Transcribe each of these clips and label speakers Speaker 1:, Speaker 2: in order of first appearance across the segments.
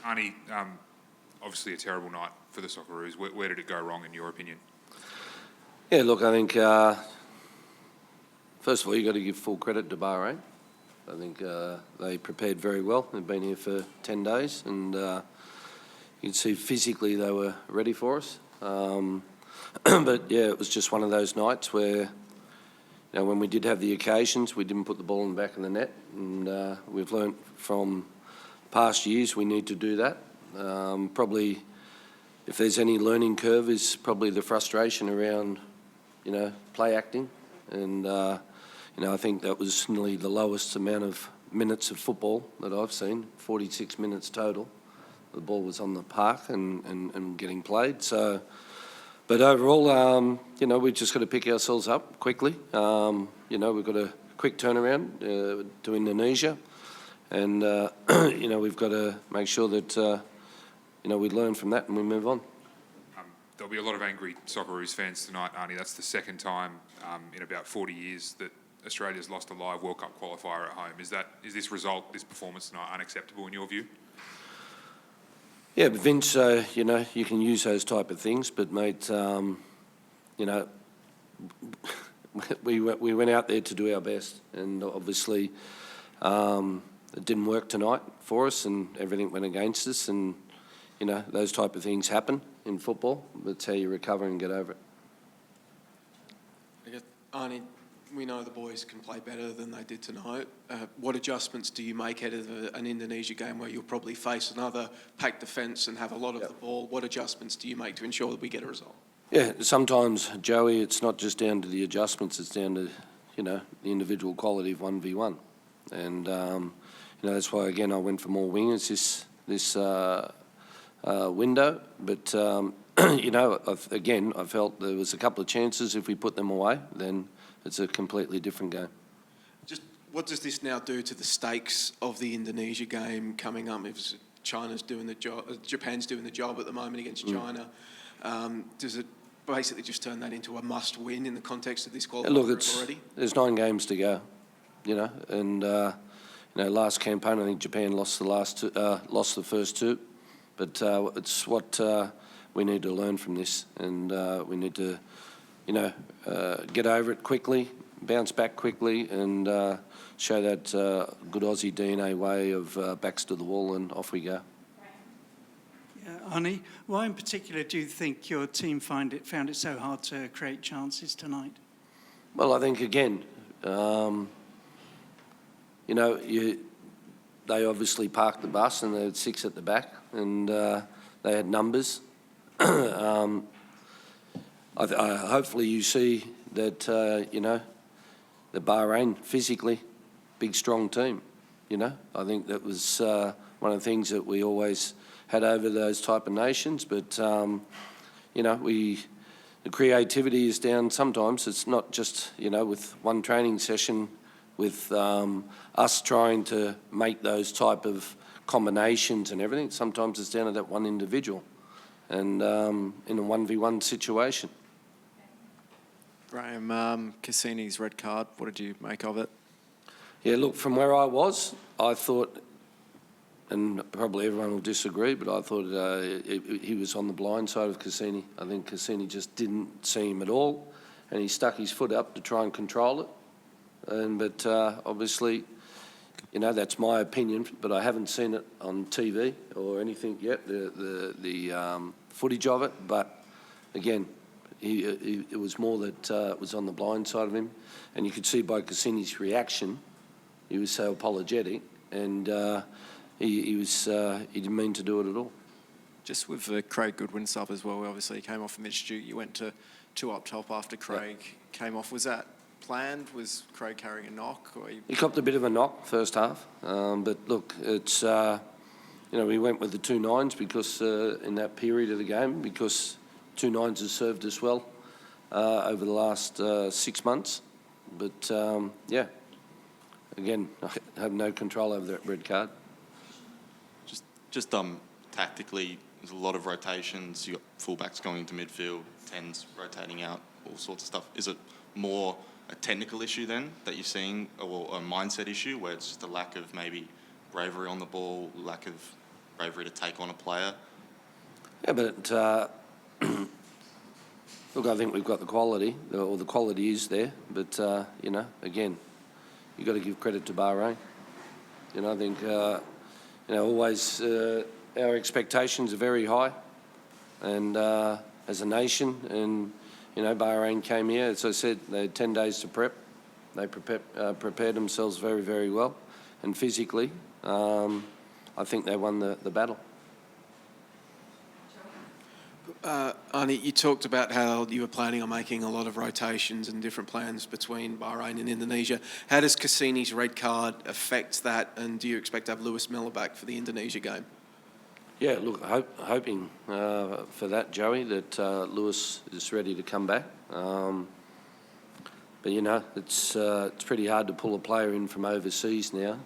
Speaker 1: Arnie, obviously a terrible night for the Socceroos. Where did it go wrong in your opinion?
Speaker 2: Yeah, look, I think first of all, you've got to give full credit to Bahrain. I think they prepared very well. They've been here for 10 days and you can see physically they were ready for us. But yeah, it was just one of those nights where, when we did have the occasions, we didn't put the ball in the back of the net, and we've learnt from past years we need to do that. Probably, if there's any learning curve, is probably the frustration around, play acting, and I think that was nearly the lowest amount of minutes of football that I've seen, 46 minutes total. The ball was on the park and getting played. So, but overall, we've just got to pick ourselves up quickly. We've got a quick turnaround to Indonesia, and we've got to make sure that we learn from that and we move on.
Speaker 1: There'll be a lot of angry Socceroos fans tonight, Arnie. That's the second time in about 40 years that Australia's lost a live World Cup qualifier at home. Is this result, this performance tonight, unacceptable in your view?
Speaker 2: Yeah, but Vince, you can use those type of things, but mate, we went out there to do our best, and obviously it didn't work tonight for us, and everything went against us, and those type of things happen in football. That's how you recover and get over it.
Speaker 3: I guess, Arnie, we know the boys can play better than they did tonight. What adjustments do you make out of an Indonesia game where you'll probably face another packed defence and have a lot of the ball? What adjustments do you make to ensure that we get a result?
Speaker 2: Yeah, sometimes, Joey, it's not just down to the adjustments, it's down to, the individual quality of 1v1. And, that's why, again, I went for more wingers this window. But, I felt there was a couple of chances. If we put them away, then it's a completely different game.
Speaker 3: Just what does this now do to the stakes of the Indonesia game coming up? If China's doing the job, Japan's doing the job at the moment against China, does it basically just turn that into a must-win in the context of this qualifier already?
Speaker 2: There's 9 games to go, and last campaign I think Japan lost the first 2, but it's what we need to learn from this, and we need to get over it quickly, bounce back quickly, and show that good Aussie DNA way of backs to the wall, and off we go.
Speaker 4: Arnie, why in particular do you think your team found it so hard to create chances tonight?
Speaker 2: Well, I think again, they obviously parked the bus and they had 6 at the back, and they had numbers. Hopefully you see that, the Bahrain, physically, big, strong team, I think that was one of the things that we always had over those type of nations, but, the creativity is down sometimes. It's not just, with one training session with us trying to make those type of combinations and everything. Sometimes it's down to that one individual and in a 1v1 situation.
Speaker 5: Graham, Cassini's red card, what did you make of it?
Speaker 2: Yeah, look, from where I was, I thought, and probably everyone will disagree, but I thought he was on the blind side of Cassini. I think Cassini just didn't see him at all, and he stuck his foot up to try and control it. But obviously, that's my opinion, but I haven't seen it on TV or anything yet, the footage of it. But again, it was more that it was on the blind side of him, and you could see by Cassini's reaction, he was so apologetic, and he didn't mean to do it at all.
Speaker 5: Just with the Craig Goodwin sub as well, obviously he came off Mitch Duke, you went to 2 up top after Craig came off. Was that planned? Was Craig carrying a knock?
Speaker 2: He copped a bit of a knock first half, but look, it's we went with the 2 9s because in that period of the game, because 2 9s has served us well over the last 6 months. But again, I have no control over that red card.
Speaker 6: Just tactically, there's a lot of rotations. You got fullbacks going into midfield, 10s rotating out, all sorts of stuff. Is it more a technical issue then that you're seeing, or a mindset issue where it's just a lack of maybe bravery on the ball, lack of bravery to take on a player.
Speaker 2: Yeah, but look, I think we've got the quality, or the quality is there. But you know, again, you've got to give credit to Bahrain. You know, I think you know, always our expectations are very high, and as a nation, and you know, Bahrain came here. As I said, they had 10 days to prep. They prepared themselves very, very well, and physically, I think they won the battle.
Speaker 3: Arnie, you talked about how you were planning on making a lot of rotations and different plans between Bahrain and Indonesia. How does Cassini's red card affect that, and do you expect to have Lewis Miller back for the Indonesia game?
Speaker 2: Yeah, look, hoping for that, Joey, that Lewis is ready to come back. But you know, it's pretty hard to pull a player in from overseas now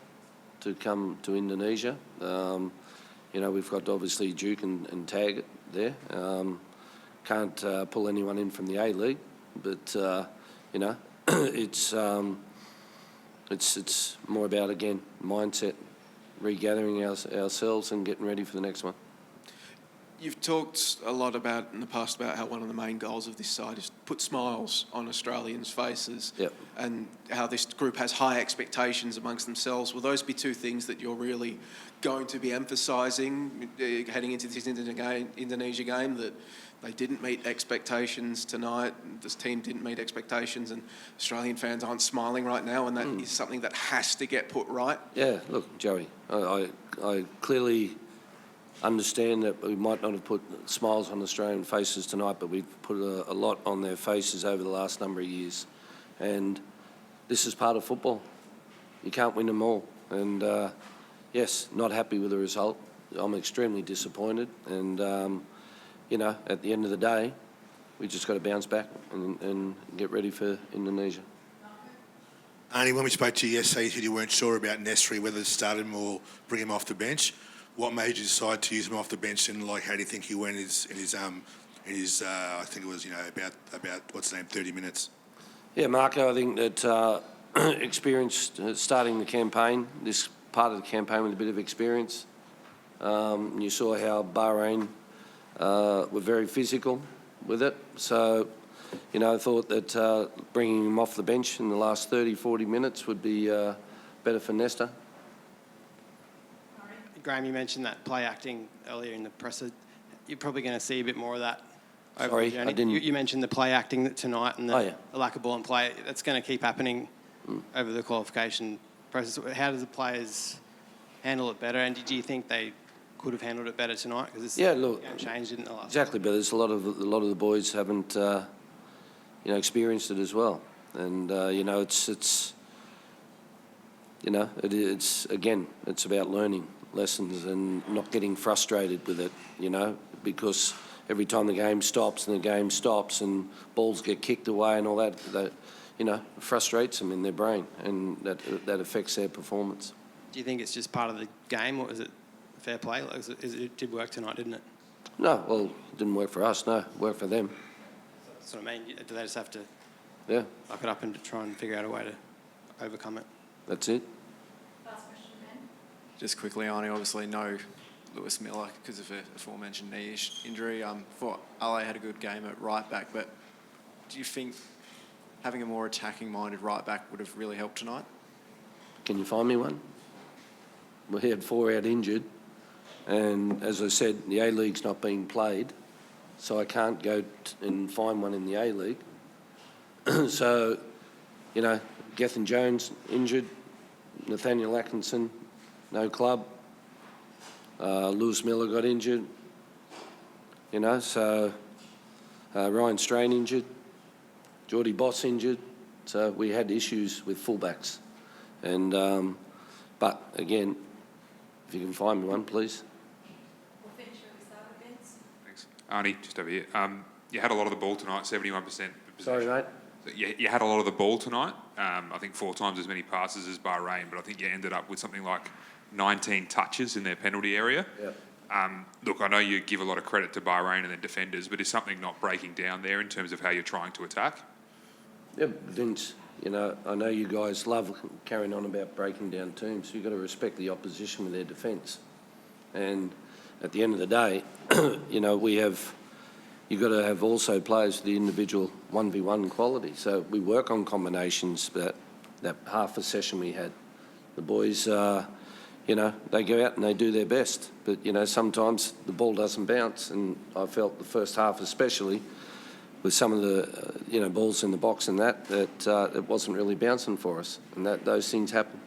Speaker 2: to come to Indonesia. You know, we've got obviously Duke and Taggart there. Can't pull anyone in from the A-League, but you know, it's more about, again, mindset, regathering ourselves and getting ready for the next one.
Speaker 3: You've talked a lot about in the past about how one of the main goals of this side is to put smiles on Australians' faces,
Speaker 2: Yep.
Speaker 3: and how this group has high expectations amongst themselves. Will those be two things that you're really going to be emphasising heading into this Indonesia game, that they didn't meet expectations tonight, this team didn't meet expectations, and Australian fans aren't smiling right now, and that is something that has to get put right?
Speaker 2: Yeah, look, Joey, I clearly understand that we might not have put smiles on Australian faces tonight, but we've put a lot on their faces over the last number of years. And this is part of football. You can't win them all. And yes, not happy with the result. I'm extremely disappointed. And, you know, at the end of the day, we just got to bounce back and get ready for Indonesia.
Speaker 7: Arnie, when we spoke to you yesterday, you said you weren't sure about Nesri, whether to start him or bring him off the bench. What made you decide to use him off the bench, and like, how do you think he went in his I think it was, you know, about what's the name, 30 minutes?
Speaker 2: Yeah, Marco, I think that experienced starting the campaign, this part of the campaign with a bit of experience. You saw how Bahrain were very physical with it. So, you know, I thought that bringing him off the bench in the last 30, 40 minutes would be better for Nesta.
Speaker 8: Graham, you mentioned that play acting earlier in the presser. You're probably going to see a bit more of that over
Speaker 2: Sorry,
Speaker 8: the journey.
Speaker 2: I didn't-
Speaker 8: You mentioned the play acting tonight and the lack of ball and play. That's going to keep happening over the qualification process. How does the players handle it better? And do you think they could have handled it better tonight? Because
Speaker 2: Yeah, look,
Speaker 8: changed in the last.
Speaker 2: exactly. But there's a lot of the boys haven't, you know, experienced it as well. And you know, it's you know, it's again, it's about learning lessons and not getting frustrated with it, you know, because every time the game stops and balls get kicked away and all that, you know, frustrates them in their brain, and that affects their performance.
Speaker 8: Do you think it's just part of the game, or is it fair play? Like, it did work tonight, didn't it?
Speaker 2: No, well, it didn't work for us, no, it worked for them.
Speaker 8: That's what I mean. Do they just have to
Speaker 2: Yeah,
Speaker 8: lock it up and try and figure out a way to overcome it?
Speaker 2: that's it.
Speaker 5: Just quickly, Arnie, obviously no Lewis Miller because of a aforementioned knee injury. Thought Ale had a good game at right back, but do you think having a more attacking-minded right back would have really helped tonight?
Speaker 2: Can you find me one? We had 4 out injured, and as I said, the A-League's not being played, so I can't go and find one in the A-League. So, you know, Gethin Jones injured, Nathaniel Atkinson, no club. Lewis Miller got injured, you know, so Ryan Strain injured, Geordie Boss injured, so we had issues with fullbacks. And, but again, if you can find me one, please.
Speaker 1: Thanks. Arnie, just over here. You had a lot of the ball tonight, 71% possession.
Speaker 2: Sorry, mate.
Speaker 1: You had a lot of the ball tonight. I think 4 times as many passes as Bahrain, but I think you ended up with something like 19 touches in their penalty area.
Speaker 2: Yeah.
Speaker 1: Look, I know you give a lot of credit to Bahrain and their defenders, but is something not breaking down there in terms of how you're trying to attack?
Speaker 2: Yeah, Vince, you know, I know you guys love carrying on about breaking down teams. You've got to respect the opposition with their defence. And at the end of the day, you know, you've got to have also players with the individual 1v1 quality. So we work on combinations, but that half a session we had, the boys, you know, they go out and they do their best. But, you know, sometimes the ball doesn't bounce. And I felt the first half especially, with some of the, you know, balls in the box and that it wasn't really bouncing for us. And those things happen.